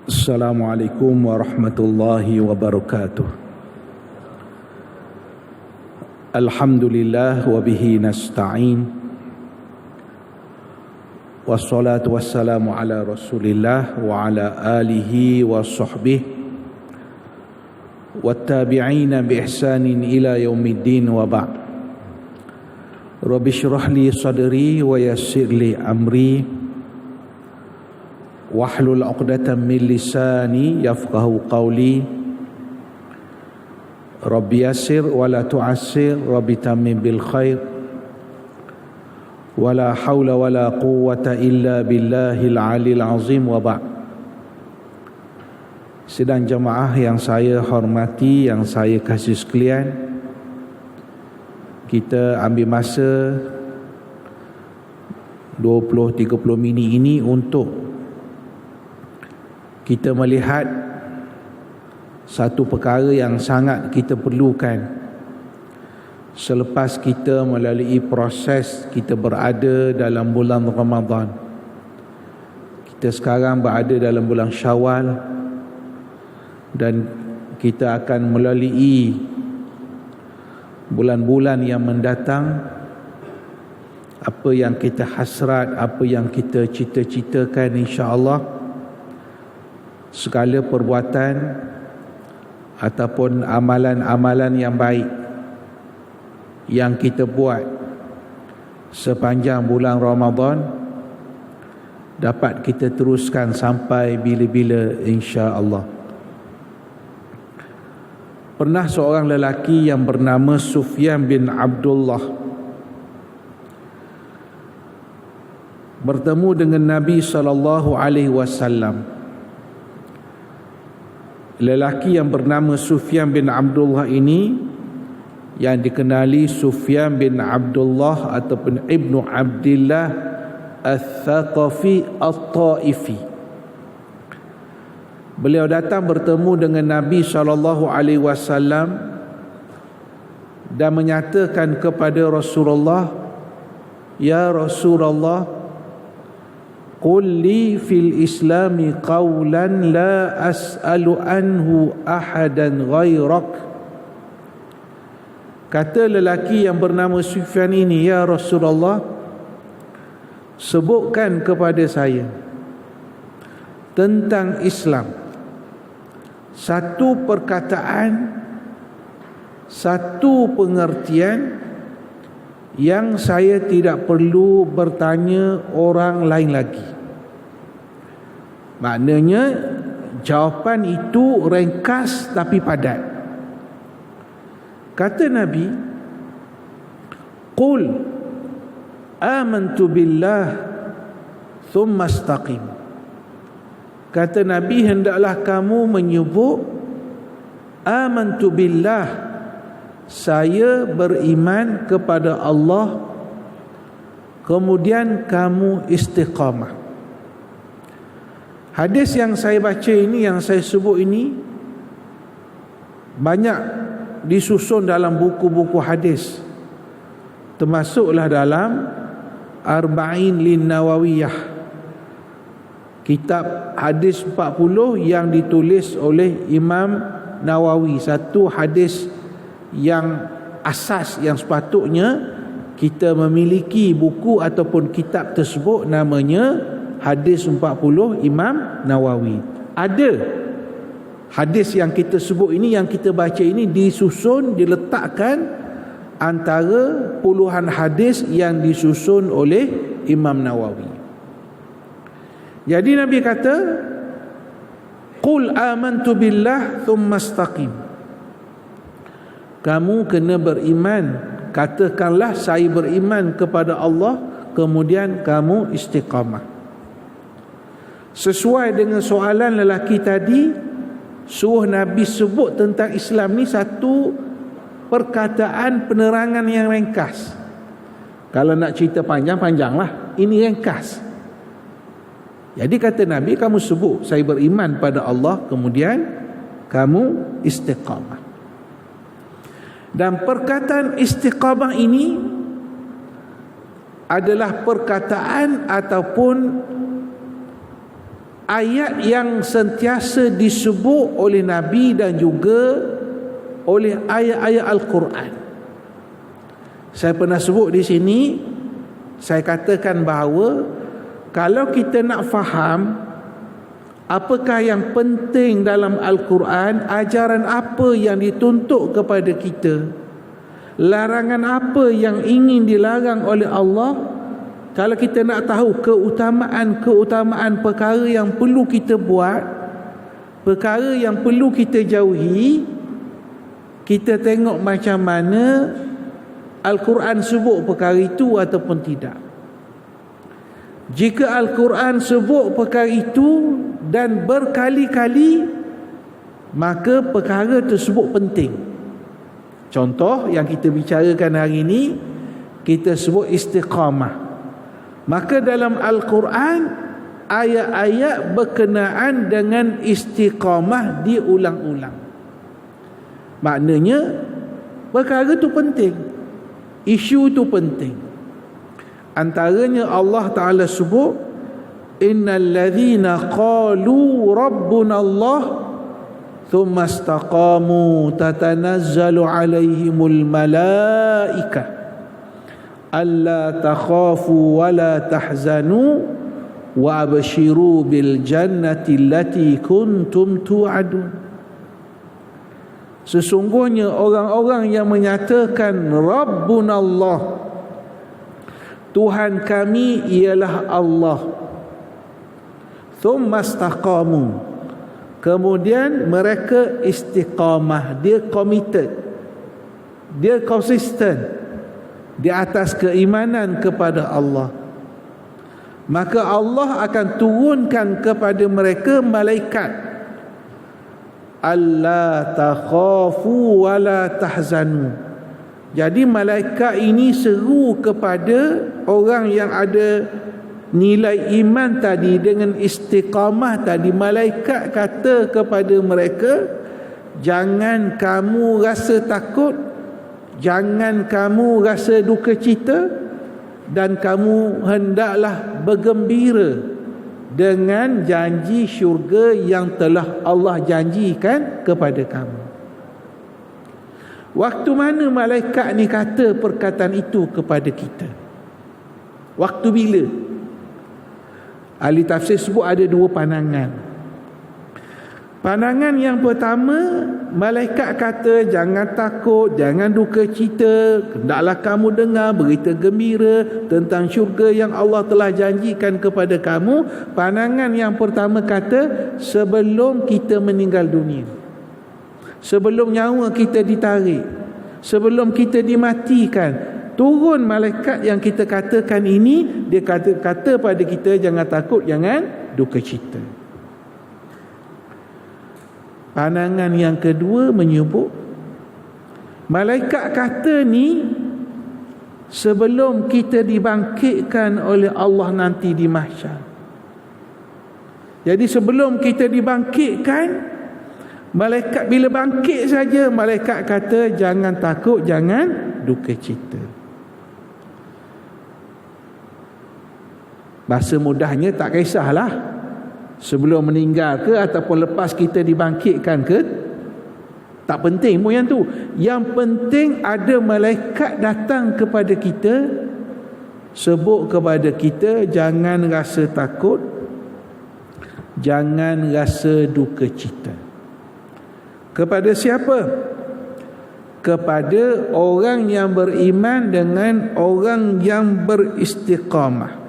Assalamualaikum warahmatullahi wabarakatuh. Alhamdulillah wa bihi nasta'in. Wassalatu wassalamu ala Rasulillah wa ala alihi wa sahbihi wattabi'ina bi ihsanin ila yaumiddin wa ba'd. Rabbi shrah li sadri wa yassir li amri wahlul 'uqdatam min lisani yafqahu qawli. Rabbi yassir wa la tu'assir, Rabbi tammim bil khair. Wa la hawla wa la quwwata illa billahil 'aliyil 'azim wa ba'd. Sidang jemaah yang saya hormati, yang saya kasih sekalian, kita ambil masa 20-30 minit ini untuk kita melihat satu perkara yang sangat kita perlukan selepas kita melalui proses kita berada dalam bulan Ramadan. Kita sekarang berada dalam bulan Syawal dan kita akan melalui bulan-bulan yang mendatang. Apa yang kita hasrat, apa yang kita cita-citakan, insya-Allah segala perbuatan ataupun amalan-amalan yang baik yang kita buat sepanjang bulan Ramadan dapat kita teruskan sampai bila-bila, insya-Allah. Pernah seorang lelaki yang bernama Sufyan bin Abdullah bertemu dengan Nabi SAW. Lelaki yang bernama Sufyan bin Abdullah ini yang dikenali Sufyan bin Abdullah ataupun Ibnu Abdillah Al-Thaqafi Al-Ta'ifi. Beliau datang bertemu dengan Nabi SAW dan menyatakan kepada Rasulullah, "Ya Rasulullah, qul li fil islami qawlan la as'alu anhu ahadan ghairak." Kata lelaki yang bernama Sufyan ini, "Ya Rasulullah, sebutkan kepada saya tentang Islam satu perkataan, satu pengertian yang saya tidak perlu bertanya orang lain lagi." Maknanya jawapan itu ringkas tapi padat. Kata Nabi, "Qul amantu billah thumma istaqim." Kata Nabi, hendaklah kamu menyebut amantu billah, saya beriman kepada Allah, kemudian kamu istiqamah. Hadis yang saya baca ini, yang saya sebut ini, banyak disusun dalam buku-buku hadis, termasuklah dalam Arba'in lin Nawawiyah, kitab hadis 40 yang ditulis oleh Imam Nawawi. Satu hadis yang asas yang sepatutnya kita memiliki buku ataupun kitab tersebut, namanya Hadis 40 Imam Nawawi. Ada hadis yang kita sebut ini, yang kita baca ini, disusun, diletakkan antara puluhan hadis yang disusun oleh Imam Nawawi. Jadi Nabi kata, "Qul amantu billah thumma istaqim." Kamu kena beriman, katakanlah saya beriman kepada Allah, kemudian kamu istiqamah. Sesuai dengan soalan lelaki tadi, suruh Nabi sebut tentang Islam ni satu perkataan, penerangan yang ringkas. Kalau nak cerita panjang-panjanglah, ini ringkas. Jadi kata Nabi, kamu sebut saya beriman pada Allah, kemudian kamu istiqamah. Dan perkataan istiqamah ini adalah perkataan ataupun ayat yang sentiasa disebut oleh Nabi dan juga oleh ayat-ayat Al-Quran. Saya pernah sebut di sini, saya katakan bahawa kalau kita nak faham apakah yang penting dalam Al-Quran, ajaran apa yang dituntut kepada kita, larangan apa yang ingin dilarang oleh Allah, kalau kita nak tahu keutamaan perkara yang perlu kita buat, perkara yang perlu kita jauhi, kita tengok macam mana Al-Quran sebut perkara itu ataupun tidak. Jika Al-Quran sebut perkara itu dan berkali-kali, maka perkara tersebut penting. Contoh yang kita bicarakan hari ini, kita sebut istiqamah. Maka dalam Al-Quran, ayat-ayat berkenaan dengan istiqamah diulang-ulang. Maknanya perkara itu penting, isu itu penting. Antaranya Allah Ta'ala sebut, innal ladzina qalu rabbuna Allah thumma istaqamu tatanazzalu alaihimul malaikah alla takhafu wa la tahzanu wa abshiru bil jannati allati kuntum tu'adun. Sesungguhnya orang-orang yang menyatakan Rabbuna Allah, Tuhan kami ialah Allah, thumma istaqamu, kemudian mereka istiqamah, dia committed, dia konsisten di atas keimanan kepada Allah, maka Allah akan turunkan kepada mereka malaikat, alla takhafu wa la tahzanu. Jadi malaikat ini seru kepada orang yang ada nilai iman tadi dengan istiqamah tadi. Malaikat kata kepada mereka, jangan kamu rasa takut, jangan kamu rasa duka cita, dan kamu hendaklah bergembira dengan janji syurga yang telah Allah janjikan kepada kamu. Waktu mana malaikat ni kata perkataan itu kepada kita? Waktu bila? Ahli tafsir sebut ada dua pandangan. Pandangan yang pertama, malaikat kata jangan takut, jangan duka cita, hendaklah kamu dengar berita gembira tentang syurga yang Allah telah janjikan kepada kamu. Pandangan yang pertama kata sebelum kita meninggal dunia, sebelum nyawa kita ditarik, sebelum kita dimatikan, turun malaikat yang kita katakan ini. Dia kata pada kita jangan takut, jangan duka cita. Pandangan yang kedua menyebut malaikat kata ni sebelum kita dibangkitkan oleh Allah nanti di mahsyar. Jadi sebelum kita dibangkitkan, malaikat bila bangkit saja malaikat kata jangan takut, jangan duka cita. Bahasa mudahnya, tak kisahlah sebelum meninggal ke ataupun lepas kita dibangkitkan ke, tak penting pun yang tu. Yang penting ada malaikat datang kepada kita, sebut kepada kita jangan rasa takut, jangan rasa duka cita. Kepada siapa? Kepada orang yang beriman dengan orang yang beristiqamah.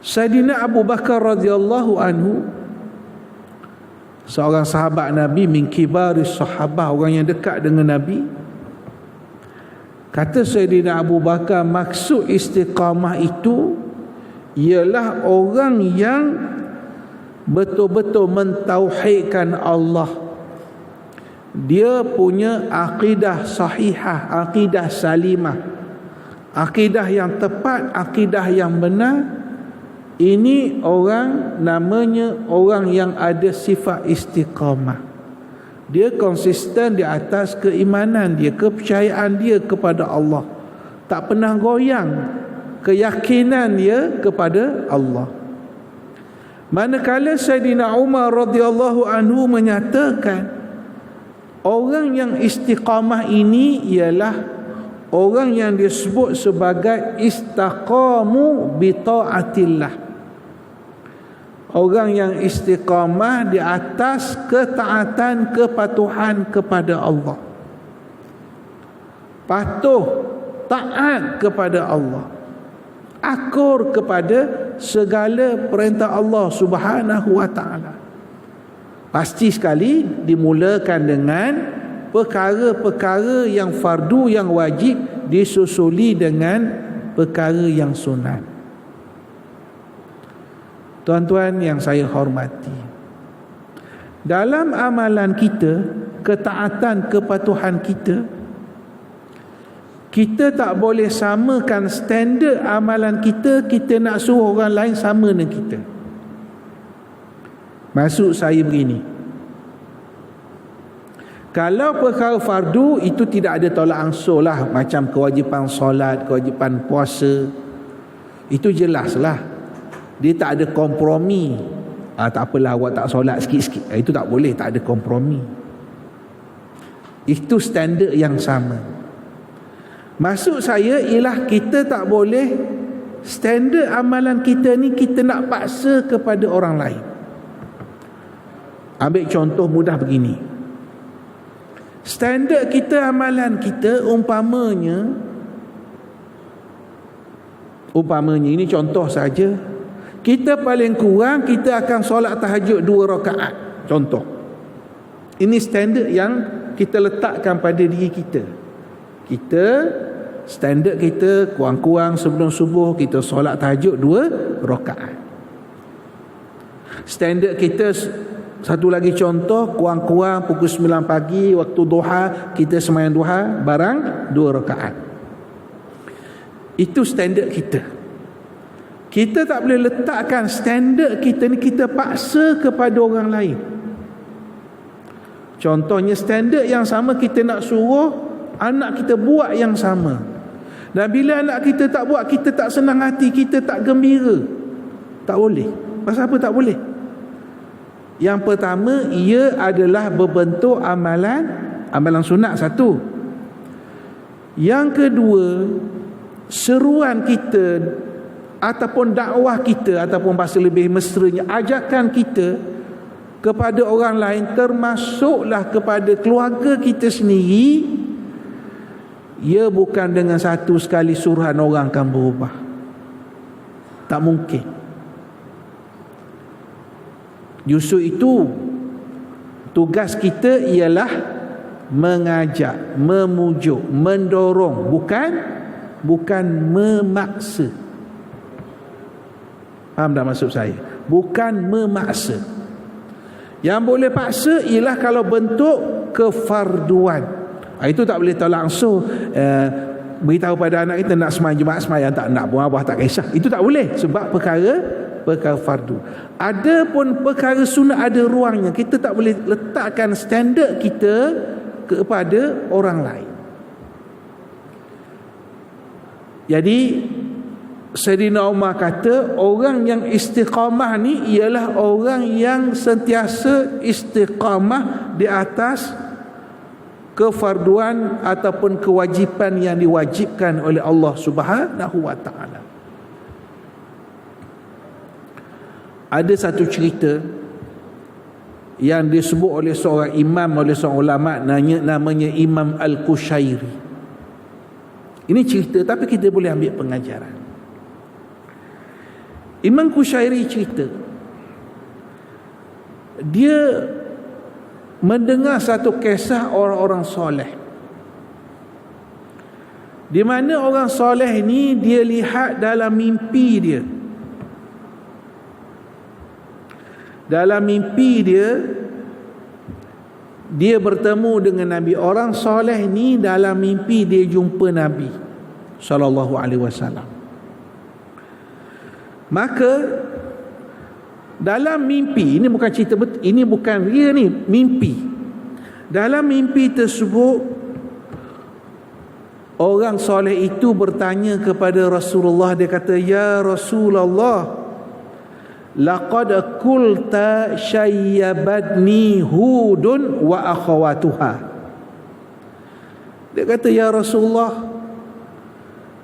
Sayyidina Abu Bakar radhiyallahu anhu, seorang sahabat Nabi, min kibaris sahabah, orang yang dekat dengan Nabi, kata Sayyidina Abu Bakar, maksud istiqamah itu ialah orang yang betul-betul mentauhidkan Allah. Dia punya akidah sahihah, akidah salimah, akidah yang tepat, akidah yang benar. Ini orang namanya orang yang ada sifat istiqamah. Dia konsisten di atas keimanan dia, kepercayaan dia kepada Allah, tak pernah goyang keyakinan dia kepada Allah. Manakala Sayyidina Umar radhiyallahu anhu menyatakan orang yang istiqamah ini ialah orang yang disebut sebagai istaqamu bi taatillah. Orang yang istiqamah di atas ketaatan, kepatuhan kepada Allah. Patuh, taat kepada Allah. Akur kepada segala perintah Allah Subhanahu wa taala. Pasti sekali dimulakan dengan perkara-perkara yang fardu, yang wajib, disusuli dengan perkara yang sunat. Tuan-tuan yang saya hormati, dalam amalan kita, ketaatan, kepatuhan kita tak boleh samakan standard amalan kita nak suruh orang lain sama dengan kita. Maksud saya begini, kalau perkara fardu itu tidak ada tolak ansur lah, macam kewajipan solat, kewajipan puasa, itu jelas lah, dia tak ada kompromi. Tak apalah awak tak solat sikit-sikit, itu tak boleh, tak ada kompromi. Itu standard yang sama. Maksud saya ialah kita tak boleh standard amalan kita ni kita nak paksa kepada orang lain. Ambil contoh mudah begini. Standard kita, amalan kita, umpamanya ini contoh saja, kita paling kurang kita akan solat tahajud 2 rakaat, contoh. Ini standard yang kita letakkan pada diri kita. Standard kita kurang-kurang sebelum subuh kita solat tahajud 2 rakaat. Standard kita, satu lagi contoh, kurang-kurang pukul 9 pagi waktu duha kita sembahyang duha barang 2 rakaat. Itu standard kita. Kita tak boleh letakkan standard kita ni kita paksa kepada orang lain. Contohnya standard yang sama kita nak suruh anak kita buat yang sama. Dan bila anak kita tak buat, kita tak senang hati, kita tak gembira. Tak boleh. Pasal apa tak boleh? Yang pertama, ia adalah berbentuk amalan sunat, satu. Yang kedua, seruan kita ataupun dakwah kita, ataupun bahasa lebih mesranya, ajakan kita kepada orang lain, termasuklah kepada keluarga kita sendiri, ia bukan dengan satu sekali suruhan orang akan berubah. Tak mungkin. Justru itu tugas kita ialah mengajak, memujuk, mendorong, bukan memaksa. Faham tak maksud saya? Bukan memaksa. Yang boleh paksa ialah kalau bentuk kefarduan. Itu tak boleh tolak ansur. Beritahu pada anak kita nak sembahyang Jumaat, sembahyang tak nak, buang abah tak kisah. Itu tak boleh sebab perkara fardu. Ada pun perkara sunat ada ruangnya. Kita tak boleh letakkan standard kita kepada orang lain. Jadi Sayyidina Umar kata orang yang istiqamah ni ialah orang yang sentiasa istiqamah di atas kefarduan ataupun kewajipan yang diwajibkan oleh Allah Subhanahu wa taala. Ada satu cerita yang disebut oleh seorang imam, oleh seorang ulama, namanya Imam Al-Qushairi. Ini cerita tapi kita boleh ambil pengajaran. Imam Qushairi cerita, dia mendengar satu kisah orang-orang soleh, di mana orang soleh ni dia lihat dalam mimpi dia. Dalam mimpi dia bertemu dengan Nabi. Orang soleh ni dalam mimpi dia jumpa Nabi sallallahu alaihi wasallam. Maka dalam mimpi, ini bukan cerita betul, ini bukan real ni, mimpi. Dalam mimpi tersebut orang soleh itu bertanya kepada Rasulullah. Dia kata, "Ya Rasulullah, laqad qulta syayyabatni Hudun wa akhawatuha. Dia kata, ya Rasulullah,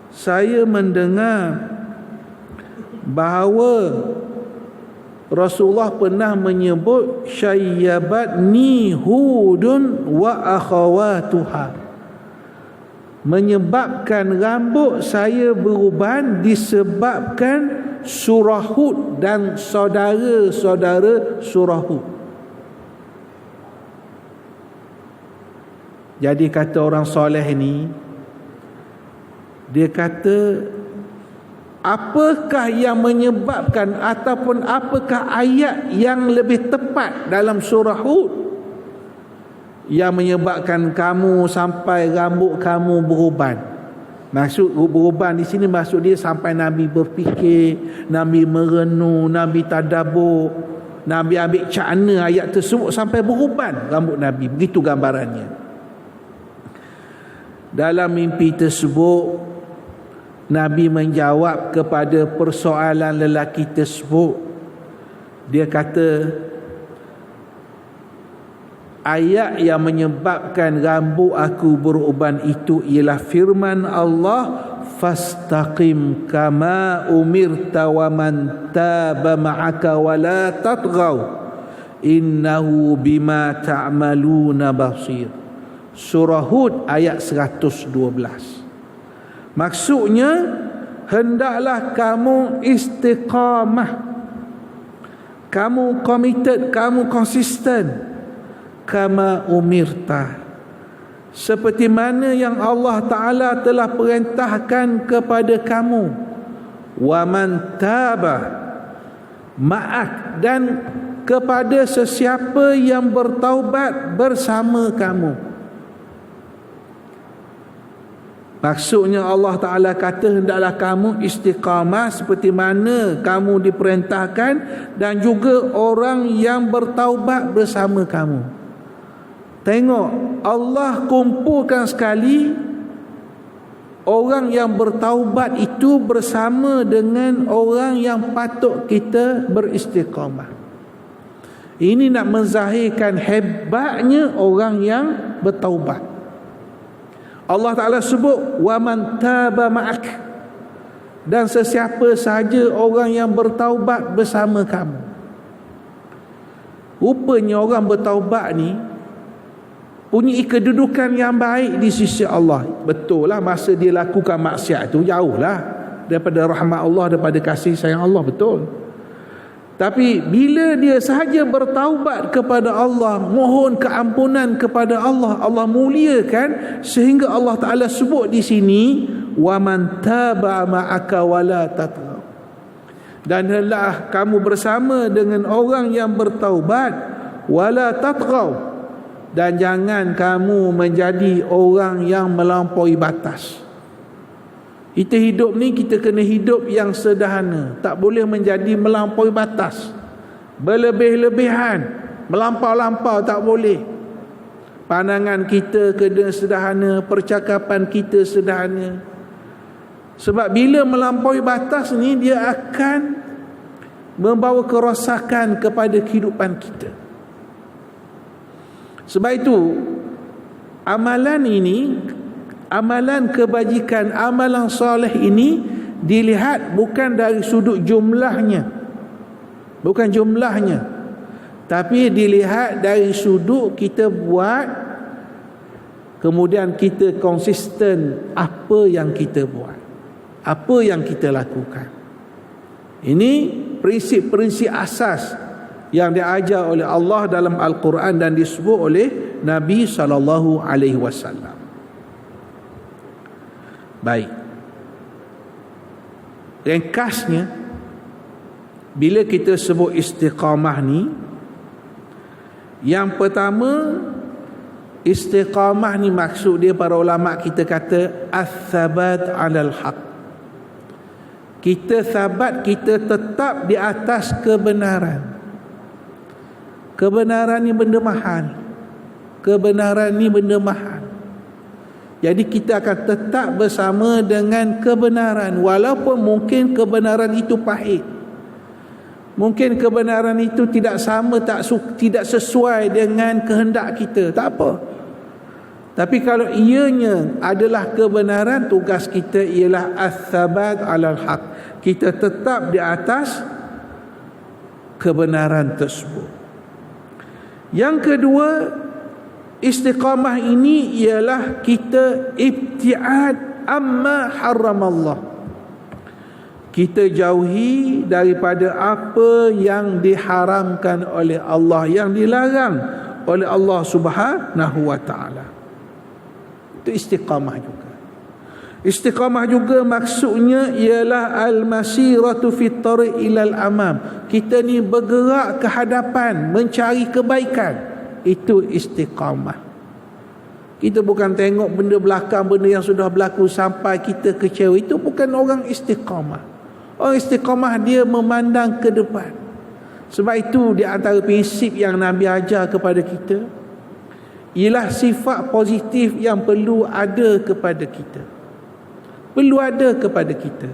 saya mendengar bahawa Rasulullah pernah menyebut syayyabatni Hudun wa akhawatuha, menyebabkan rambut saya beruban disebabkan surah Hud dan saudara-saudara surah Hud. Jadi kata orang soleh ni, dia kata, apakah yang menyebabkan ataupun apakah ayat yang lebih tepat dalam surah Hud yang menyebabkan kamu sampai rambut kamu beruban? Maksud beruban di sini, maksud dia sampai Nabi berfikir, Nabi merenung, Nabi tadabbur, Nabi ambil cakna ayat tersebut sampai beruban rambut Nabi. Begitu gambarannya. Dalam mimpi tersebut, Nabi menjawab kepada persoalan lelaki tersebut. Dia kata, ayat yang menyebabkan rambut aku beruban itu ialah firman Allah, fastaqim kama umirta wa man taba ma'aka wa la tatghaw innahu bima ta'maluna basir. Surah Hud ayat 112. Maksudnya, hendaklah kamu istiqamah, kamu committed, kamu konsisten, kama umirta, seperti mana yang Allah Ta'ala telah perintahkan kepada kamu, wa man taba ma'ak, dan kepada sesiapa yang bertaubat bersama kamu. Maksudnya Allah Ta'ala kata, hendaklah kamu istiqamah seperti mana kamu diperintahkan, dan juga orang yang bertaubat bersama kamu. Tengok, Allah kumpulkan sekali orang yang bertaubat itu bersama dengan orang yang patut kita beristiqamah. Ini nak menzahirkan hebatnya orang yang bertaubat. Allah Ta'ala sebut wa man taba ma'ak, dan sesiapa sahaja orang yang bertaubat bersama kamu. Rupanya orang bertaubat ni punya kedudukan yang baik di sisi Allah. Betul lah, masa dia lakukan maksiat tu jauh lah daripada rahmat Allah, daripada kasih sayang Allah, betul. Tapi bila dia sahaja bertaubat kepada Allah, mohon keampunan kepada Allah, Allah muliakan, sehingga Allah Ta'ala sebut di sini, wa man taba ma'aka wa la tatghaw, dan hendaklah kamu bersama dengan orang yang bertaubat, wa la tatghaw, dan jangan kamu menjadi orang yang melampaui batas. Kita hidup ni, kita kena hidup yang sederhana, tak boleh menjadi melampaui batas, berlebih-lebihan, melampau-lampau tak boleh. Pandangan kita kena sederhana, percakapan kita sederhana. Sebab bila melampaui batas ni, dia akan membawa kerosakan kepada kehidupan kita. Sebab itu amalan ini, amalan kebajikan, amalan soleh ini dilihat bukan dari sudut jumlahnya, bukan jumlahnya, tapi dilihat dari sudut kita buat, kemudian kita konsisten apa yang kita buat, apa yang kita lakukan. Ini prinsip-prinsip asas yang diajar oleh Allah dalam Al-Quran dan disebut oleh Nabi SAW. Baik, ringkasnya, bila kita sebut istiqamah ni, yang pertama, istiqamah ni maksud dia, para ulama kita kata as-sabat 'alal haq. Kita sabat, kita tetap di atas kebenaran. Kebenaran ni benda mahal. Kebenaran ni benda mahal. Jadi kita akan tetap bersama dengan kebenaran, walaupun mungkin kebenaran itu pahit, Mungkin kebenaran itu tidak sama, tidak sesuai dengan kehendak kita, tak apa. Tapi kalau ianya adalah kebenaran, tugas kita ialah as-sabat 'alal haq. Kita tetap di atas kebenaran tersebut. Yang kedua, istiqamah ini ialah kita ibtiad amma haramallah. Kita jauhi daripada apa yang diharamkan oleh Allah, yang dilarang oleh Allah Subhanahu wa taala. Itu istiqamah juga. Istiqamah juga maksudnya ialah al-masiratu fit tariq ilal amam. Kita ni bergerak ke hadapan, mencari kebaikan. Itu istiqamah. Kita bukan tengok benda belakang, benda yang sudah berlaku sampai kita kecewa. Itu bukan orang istiqamah. Orang istiqamah dia memandang ke depan. Sebab itu di antara prinsip yang Nabi ajar kepada kita ialah sifat positif yang perlu ada kepada kita. Perlu ada kepada kita.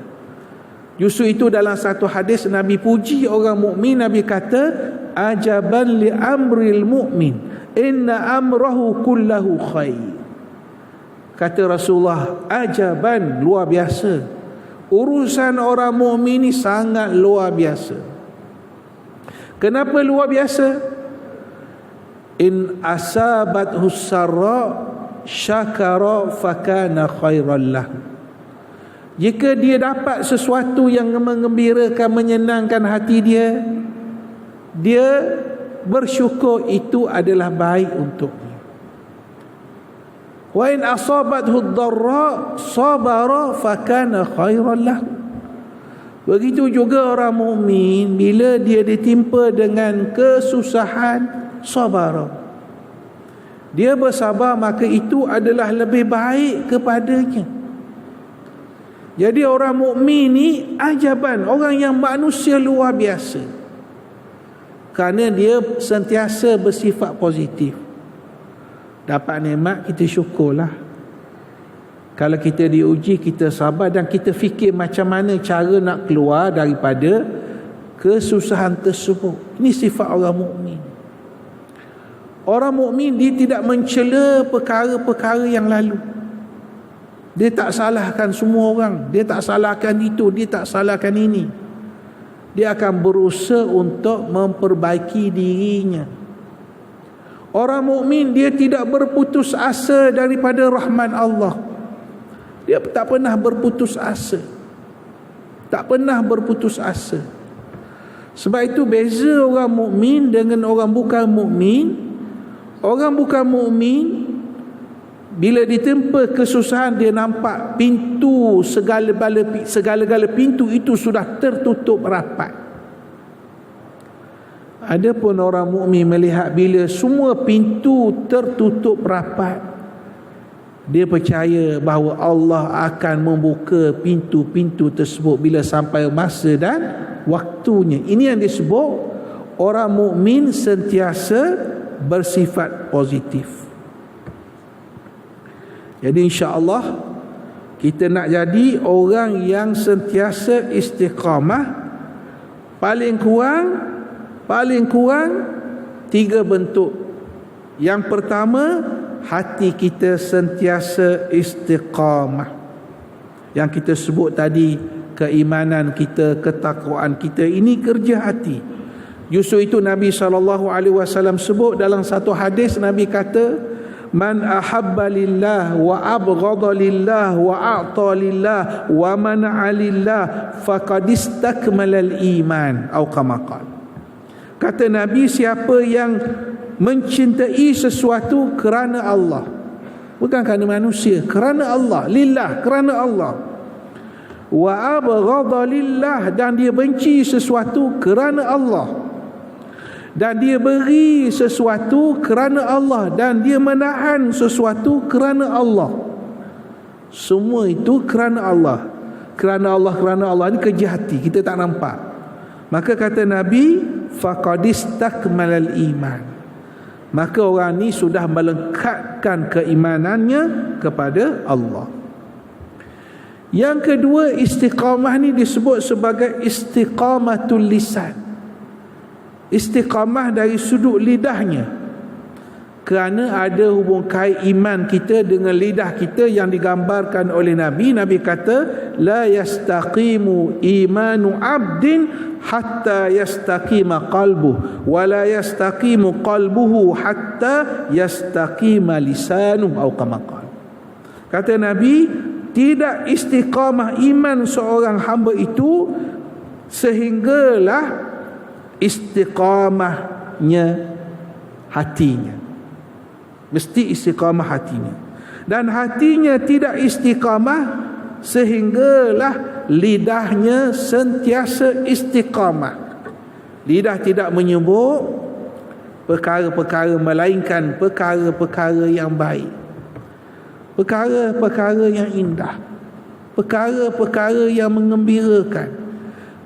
Justru itu dalam satu hadis Nabi puji orang mukmin. Nabi kata, ajaban li amril mu'min, inna amrahu kullahu khair. Kata Rasulullah, ajaban, luar biasa. Urusan orang mukmin ni sangat luar biasa. Kenapa luar biasa? In asabathu sarra syakara fakana khairan lahu. Jika dia dapat sesuatu yang mengembirakan, menyenangkan hati dia, dia bersyukur, itu adalah baik untuknya. Wa in asabathu ad-dharra sabara fakana khairan lahu. Begitu juga orang mukmin, bila dia ditimpa dengan kesusahan, sabara. Dia bersabar, maka itu adalah lebih baik kepadanya. Jadi orang mukmin ni ajaban, orang yang manusia luar biasa. Kerana dia sentiasa bersifat positif. Dapat nikmat, kita syukurlah. Kalau kita diuji, kita sabar dan kita fikir macam mana cara nak keluar daripada kesusahan tersebut. Ini sifat orang mukmin. Orang mukmin dia tidak mencela perkara-perkara yang lalu. Dia tak salahkan semua orang. Dia tak salahkan itu, dia tak salahkan ini. Dia akan berusaha untuk memperbaiki dirinya. Orang mukmin dia tidak berputus asa daripada rahmat Allah. Dia tak pernah berputus asa. Tak pernah berputus asa. Sebab itu beza orang mukmin dengan orang bukan mukmin. Orang bukan mukmin bila ditempa kesusahan, dia nampak pintu segala-gala pintu itu sudah tertutup rapat. Adapun orang mukmin melihat bila semua pintu tertutup rapat, dia percaya bahawa Allah akan membuka pintu-pintu tersebut bila sampai masa dan waktunya. Ini yang disebut orang mukmin sentiasa bersifat positif. Jadi insya-Allah kita nak jadi orang yang sentiasa istiqamah. Paling kurang 3 bentuk. Yang pertama, hati kita sentiasa istiqamah. Yang kita sebut tadi, keimanan kita, ketakwaan kita, ini kerja hati. Justru itu Nabi SAW sebut dalam satu hadis. Nabi kata, man ahabba lillah wa abghada lillah wa a'ta lillah wa mana'a lillah faqad istakmala al-iman, atau kama qala. Kata Nabi, siapa yang mencintai sesuatu kerana Allah, bukan kerana manusia, kerana Allah, lillah, kerana Allah, wa abghada lillah, dan dia benci sesuatu kerana Allah, dan dia beri sesuatu kerana Allah, dan dia menahan sesuatu kerana Allah. Semua itu kerana Allah. Kerana Allah, kerana Allah. Ini kerja hati, kita tak nampak. Maka kata Nabi, faqad istakmalal iman. Maka orang ni sudah melengkapkan keimanannya kepada Allah. Yang kedua, istiqamah ni disebut sebagai istiqamatul lisan. Istiqamah dari sudut lidahnya, kerana ada hubung kait iman kita dengan lidah kita yang digambarkan oleh Nabi. Nabi kata, la yastaqimu imanu abdin hatta yastaqima qalbuh, wa la yastaqimu qalbuhu hatta yastaqima lisanuh, atau kama qala. Kata Nabi, tidak istiqamah iman seorang hamba itu sehinggalah istiqamahnya hatinya. Mesti istiqamah hatinya. Dan hatinya tidak istiqamah sehinggalah lidahnya sentiasa istiqamah. Lidah tidak menyebut perkara-perkara melainkan perkara-perkara yang baik, perkara-perkara yang indah, perkara-perkara yang mengembirakan,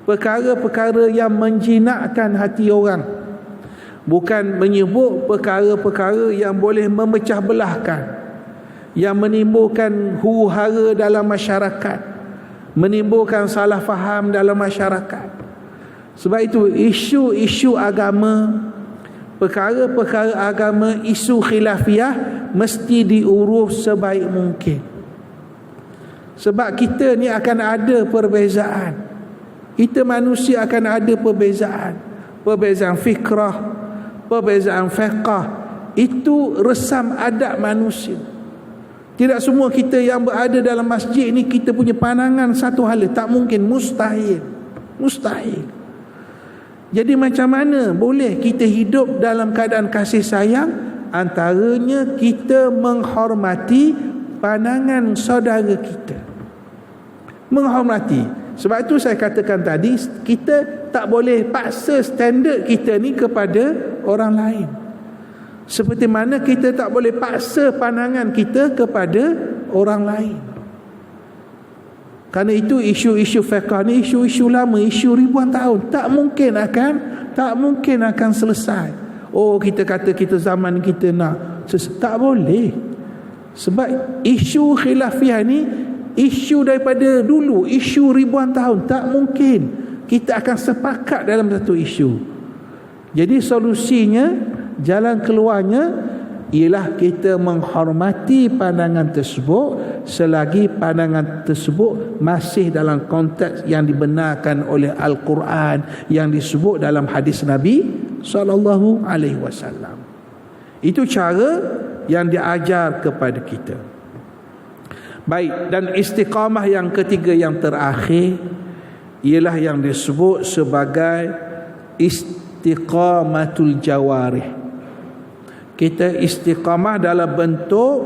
perkara-perkara yang menjinakkan hati orang. Bukan menyebut perkara-perkara yang boleh memecah belahkan, yang menimbulkan huru-hara dalam masyarakat, menimbulkan salah faham dalam masyarakat. Sebab itu isu-isu agama, perkara-perkara agama, isu khilafiah mesti diurus sebaik mungkin. Sebab kita ni akan ada perbezaan. Kita manusia akan ada perbezaan. Perbezaan fikrah, perbezaan fiqah, itu resam adat manusia. Tidak semua kita yang berada dalam masjid ni kita punya pandangan satu hala, tak mungkin, mustahil. Jadi macam mana boleh kita hidup dalam keadaan kasih sayang? Antaranya kita menghormati pandangan saudara kita, menghormati. Sebab itu saya katakan tadi, kita tak boleh paksa standard kita ni kepada orang lain. Seperti mana kita tak boleh paksa pandangan kita kepada orang lain. Kerana itu isu-isu fiqh ni isu-isu lama, isu ribuan tahun, tak mungkin akan selesai. Oh, kita kata kita zaman kita nak, tak boleh. Sebab isu khilafiah ni isu daripada dulu, isu ribuan tahun, tak mungkin kita akan sepakat dalam satu isu. Jadi solusinya, jalan keluarnya ialah kita menghormati pandangan tersebut selagi pandangan tersebut masih dalam konteks yang dibenarkan oleh Al-Quran, yang disebut dalam hadis Nabi sallallahu alaihi wasallam. Itu cara yang diajar kepada kita. Baik, dan istiqamah yang ketiga yang terakhir ialah yang disebut sebagai istiqamatul jawarih. Kita istiqamah dalam bentuk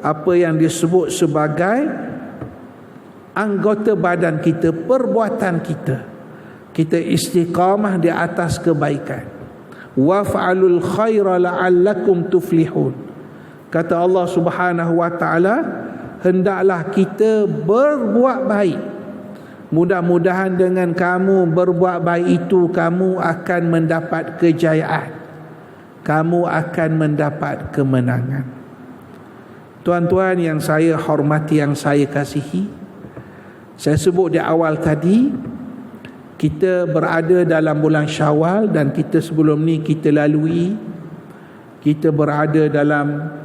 apa yang disebut sebagai anggota badan kita, perbuatan kita. Kita istiqamah di atas kebaikan. Waf'alul khaira la'allakum tuflihun. Kata Allah Subhanahu wa taala, hendaklah kita berbuat baik. Mudah-mudahan dengan kamu berbuat baik itu kamu akan mendapat kejayaan, kamu akan mendapat kemenangan. Tuan-tuan yang saya hormati, yang saya kasihi, saya sebut di awal tadi, kita berada dalam bulan Syawal, dan kita sebelum ni kita berada dalam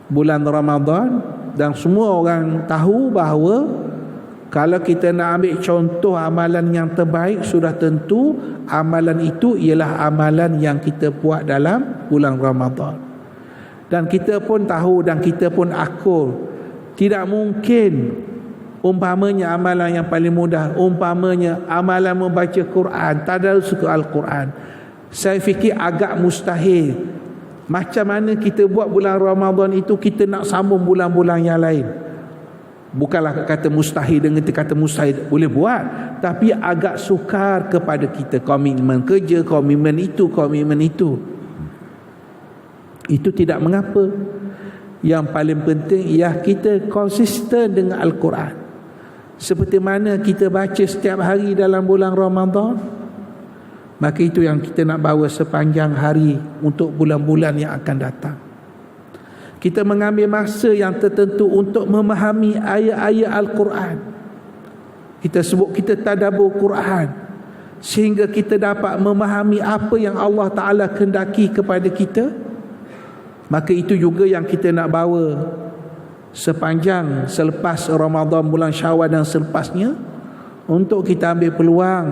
bulan Ramadan. Dan semua orang tahu bahawa kalau kita nak ambil contoh amalan yang terbaik, sudah tentu amalan itu ialah amalan yang kita buat dalam bulan Ramadan. Dan kita pun tahu dan kita pun akur, tidak mungkin umpamanya amalan yang paling mudah, umpamanya amalan membaca Quran, tadarus Al-Quran, saya fikir agak mustahil. Macam mana kita buat bulan Ramadan itu, kita nak sambung bulan-bulan yang lain. Bukanlah kata mustahil, dengan kata mustahil boleh buat, tapi agak sukar kepada kita. Komitmen kerja, komitmen itu. Itu tidak mengapa. Yang paling penting ialah kita konsisten dengan Al-Quran. Seperti mana kita baca setiap hari dalam bulan Ramadan, maka itu yang kita nak bawa sepanjang hari untuk bulan-bulan yang akan datang. Kita mengambil masa yang tertentu untuk memahami ayat-ayat Al-Quran. Kita sebut kita tadabbur Quran. sehingga kita dapat memahami apa yang Allah Ta'ala kehendaki kepada kita, maka itu juga yang kita nak bawa sepanjang selepas Ramadan, bulan Syawal dan selepasnya, untuk kita ambil peluang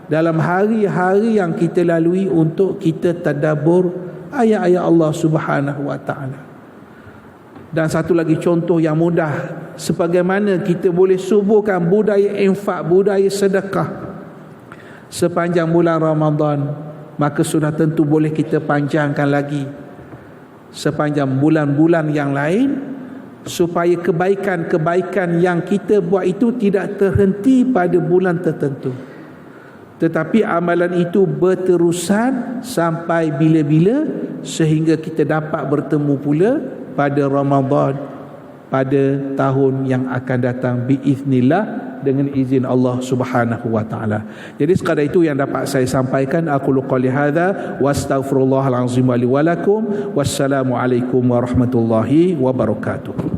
dalam hari-hari yang kita lalui untuk kita tadabbur ayat-ayat Allah Subhanahu wa Ta'ala. Dan satu lagi contoh yang mudah, sebagaimana kita boleh subuhkan budaya infak, budaya sedekah sepanjang bulan Ramadan, maka sudah tentu boleh kita panjangkan lagi sepanjang bulan-bulan yang lain, supaya kebaikan-kebaikan yang kita buat itu tidak terhenti pada bulan tertentu, tetapi amalan itu berterusan sampai bila-bila, sehingga kita dapat bertemu pula pada Ramadan pada tahun yang akan datang biiznillah, dengan izin Allah Subhanahu wa Ta'ala. Jadi sekadar itu yang dapat saya sampaikan. Aku qouli hadza wa astaghfirullahal azim li wa lakum. Wassalamu alaikum warahmatullahi wabarakatuh.